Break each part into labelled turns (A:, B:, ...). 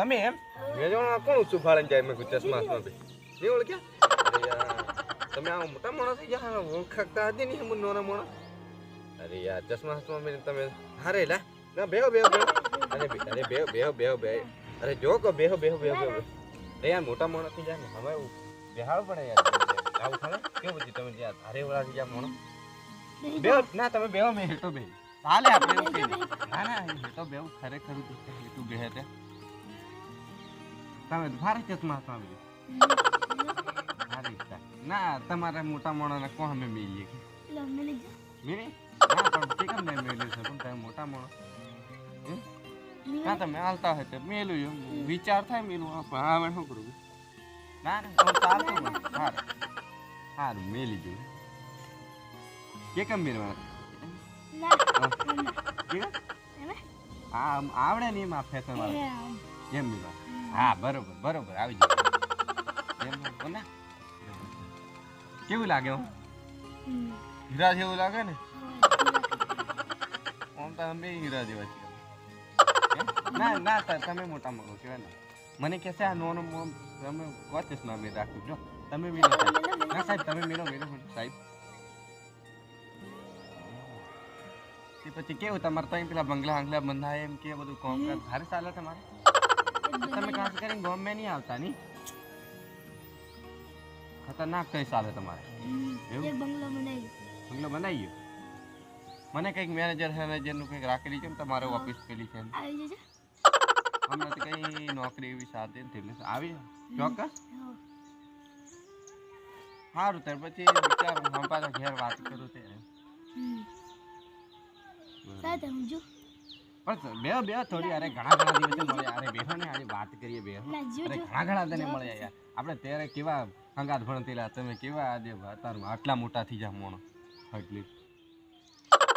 A: તમે એમ મેં જો કોણ ઊંચું ફાળીને જાય મેં ચશ્મામાં બી નહીં ઓળખ્યા તમે આ મોટા માણસ થઈ ગયા ઓળખાતા હતી નહીં હું નાના માણસ અરે યાર ચશ્મા મેં તમે હારે લા ના બેહો બેહો બેહો અરે બેહો બેહો બેહો બેહો અરે જો કો બેહો બેહો બેહો બેહો યાર મોટા માણસ થઈ જાય ને હવે બેહાડ પડે યાર આવું થાય કેવું છે તમે યાર હારે વાળા થઈ ગયા માણસ બેહો ના તમે બેહો મેં હેઠો બે ચાલે આપણે એવું કઈ ના ના હેઠો બેહો ખરેખર તું બેહે તે તમે ભારે ચશ્મા આવી ના તમારે મોટા માણસને કોણ અમે મેલીએ કે મેલી ના પણ તે કેમ નહીં મેલ્યું છે પણ તમે મોટા માણસ ના તમે હાલતા હોય તો મેલું વિચાર થાય મેલું હા હવે શું કરું ના ના ચાલતું સારું સારું મેલી જોયું કે કેમ મેળવા હા આવડે ને એમાં ફેશન વાળા એમ મેળવા હા બરોબર બરોબર આવી જાય એમ ના કેવું લાગે હીરા જેવું લાગે ને આમ તો અમે હીરા જેવા છીએ ના ના તમે મોટા માણો કહેવાય ને મને કહેશે આ નોનો તમે કોચેસમાં મેં રાખું જો તમે મેળો સાહેબ ના સાહેબ તમે મેળો સાહેબ તે પછી કેવું તમારે ત્યાં પેલા બંગલા આંગલા બંધાય એમ કે બધું કોમ ભારે ચાલે તમારે તમે ખાસ કરીને ગોમ નહીં આવતા નહીં ખતરનાક કઈ ચાલે તમારે બંગલો બનાવી ગયો મને કંઈક મેનેજર નું કંઈક રાખેલી છે ને તમારે ઓફિસ પેલી છે હમણાં કઈ નોકરી એવી સાથે આવી ચોક્કસ સારું ત્યારે પછી વિચાર પાછા ઘેર વાત કરું તે પણ બે બે થોડી અરે ઘણા દિવસે મળે અરે બેહો ને આજે વાત કરીએ બેહો અરે ઘણા તને મળે યાર આપણે ત્યારે કેવા હંગાત ભણતેલા તમે કેવા આજે અત્યારમાં આટલા મોટા થઈ જા મોણો એટલી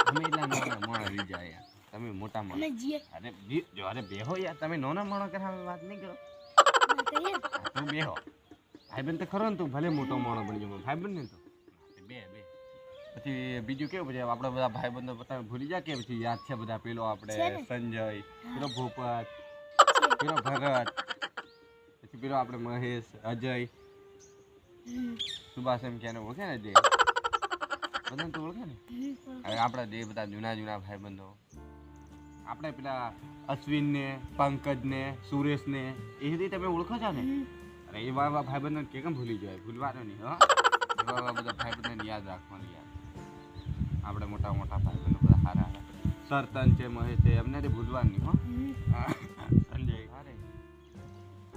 A: અમે એટલા નાના મોણા રહી જાય યાર તમે મોટા મોણો અરે જો અરે બેહો યાર તમે નાના મોણો કરે વાત નહીં કરો તું બેહો ભાઈબંધ તો ખરો ને તું ભલે મોટો મોણો બની જાવ ભાઈબંધ ને તો બે બે પછી બીજું કેવું પછી આપણે બધા ભાઈબંધો તમે ભૂલી જાય કે પછી યાદ છે બધા પેલો આપણે સંજય પેલો ભૂપત પેલો ભરત પછી પેલો આપણે મહેશ અજય સુભાષ એમ ક્યારે ઓળખે ને જે બધાને તો ઓળખે ને હવે આપણા જે બધા જૂના જૂના ભાઈબંધો આપણે પેલા અશ્વિન ને પંકજ ને સુરેશ ને એ રીતે તમે ઓળખો છો ને અરે એ વાળા ભાઈબંધો કે કેમ ભૂલી જાય ભૂલવાનું નહીં હા એવા બધા ભાઈબંધોને યાદ રાખવાનું યાર આપણે મોટા મોટા ભાઈબંધો બધા સારા સરતન છે મહેશ છે એમને ભૂલવાનું નહીં હો સંજય અરે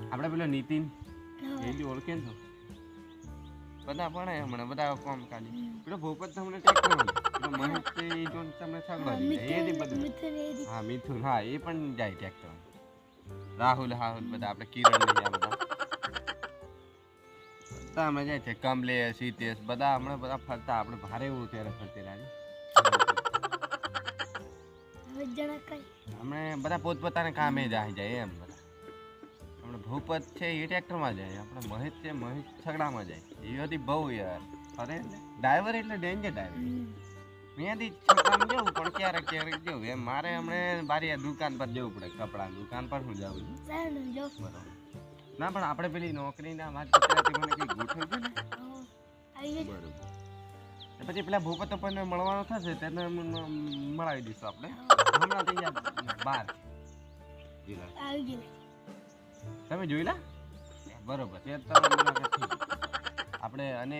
A: આપણે પેલો નીતિન એ ઓળખે ને બધા ભણે હમણાં બધા કામ કાઢી પેલો ભોપત તમને ટેક્ટર પેલો મહેશ છે એ જો તમને સગવા દે એ બધું હા મિથુન હા એ પણ જાય ટેક્ટર રાહુલ બધા આપણે કિરણ ને આ બધા અમે જાય છે કમલેશ હિતેશ બધા હમણાં બધા ફરતા આપણે ભારે એવું ત્યારે ફરતેલા હમણાં બધા પોતપોતાને કામે જાય એમ બધા હમણાં ભૂપત છે એ ટ્રેક્ટરમાં જાય આપણે મહેશ છે મહેશ છગડામાં જાય એ બધી બહુ યાર અરે ડ્રાઈવર એટલે ડેન્જર ડ્રાઈવર મેંથી છગડામાં જવું પણ ક્યારેક ક્યારેક જવું એમ મારે હમણાં બારી દુકાન પર જવું પડે કપડાની દુકાન પર હું જાઉં બરોબર ના પણ આપણે પેલી નોકરીના વાત કરતી મને કંઈક ગોઠવી છે ને બરોબર પછી પેલા ભૂપતો પણ મળવાનો થશે તેને મળાવી દઈશું આપણે હમણાં થઈ ગયા 12 તમે જોઈ લા બરોબર તે આપણે અને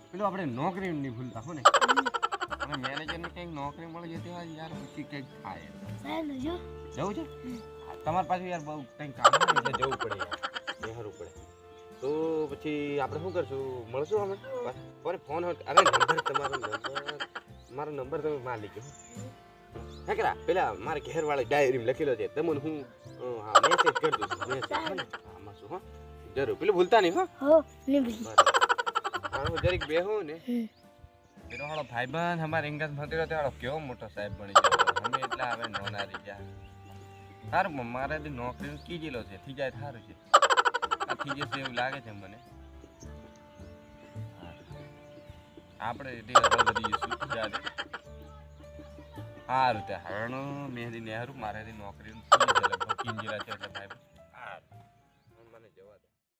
A: પેલું આપણે નોકરી નહીં ભૂલતા હો ને અને મેનેજરને કંઈક નોકરી મળી જતી હોય યાર પછી કંઈક થાય જવું છે તમારી પાસે યાર બહુ કંઈક કામ હોય એટલે જવું પડે યાર બેહારવું પડે તો પછી આપણે શું કરશું મળશું અમે ફોન અરે નંબર મારો નંબર તમે માર લીધો હા કરા પેલા મારા ઘેરવાળી ડાયરીમાં લખેલો છે તમને હું હા મેસેજ કરી દઉં મેસેજ આમાં શું હા જરૂર પેલું ભૂલતા નહીં હો હા હું જરીક બેહું ને પેલો હાલો ભાઈબંધ અમારે ઇંગ્લિશ ભણતેલો તે હાલો કેવો મોટો સાહેબ બની ગયો અમે એટલા હવે નોના રહી ગયા સારું મારે નોકરીનો કીધેલો છે થઈ જાય સારું છે આ થઈ જશે એવું લાગે છે મને આપણે બધી જઈશું સારું તે હારણ મેં નેહરું મારે નોકરી લગભગ 3 જિલ્લા છે એટલે ભાઈ